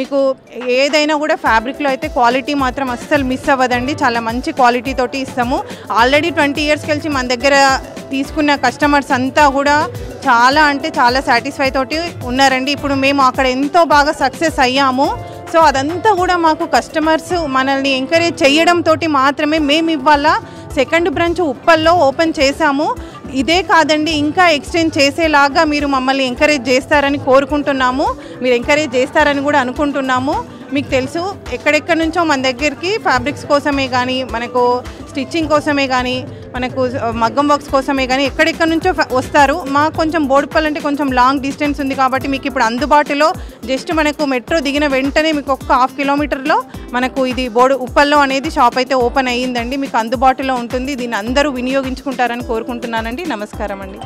మీకు ఏదైనా కూడా ఫ్యాబ్రిక్లో అయితే క్వాలిటీ మాత్రం అస్సలు మిస్ అవ్వదండి. చాలా మంచి క్వాలిటీ తోటి ఇస్తాము. ఆల్రెడీ 20 ఇయర్స్కి వెళ్ళి మన దగ్గర తీసుకున్న కస్టమర్స్ అంతా కూడా చాలా అంటే చాలా సాటిస్ఫై తోటి ఉన్నారండి. ఇప్పుడు మేము అక్కడ ఎంతో బాగా సక్సెస్ అయ్యాము. సో అదంతా కూడా మాకు కస్టమర్స్ మనల్ని ఎంకరేజ్ చేయడంతో మాత్రమే మేము ఇవాళ సెకండ్ బ్రాంచ్ ఉప్పల్లో ఓపెన్ చేశాము. ఇదే కాదండి, ఇంకా ఎక్స్టెండ్ చేసేలాగా మీరు మమ్మల్ని ఎంకరేజ్ చేస్తారని కోరుకుంటున్నాము. మీరు ఎంకరేజ్ చేస్తారని కూడా అనుకుంటున్నాము. మీకు తెలుసు ఎక్కడెక్కడి నుంచో మన దగ్గరికి ఫ్యాబ్రిక్స్ కోసమే కానీ, మనకు స్టిచ్చింగ్ కోసమే కానీ, మనకు మగ్గం వర్క్స్ కోసమే కానీ ఎక్కడెక్కడి నుంచో వస్తారు. మాకు కొంచెం బోడుప్పల్ అంటే కొంచెం లాంగ్ డిస్టెన్స్ ఉంది కాబట్టి మీకు ఇప్పుడు అందుబాటులో జస్ట్ మనకు మెట్రో దిగిన వెంటనే మీకు ఒక 1/2 కిలోమీటర్లో మనకు ఇది ఉప్పల్లో అనేది షాప్ అయితే ఓపెన్ అయ్యిందండి. మీకు అందుబాటులో ఉంటుంది. దీన్ని అందరూ వినియోగించుకుంటారని కోరుకుంటున్నానండి. నమస్కారం అండి.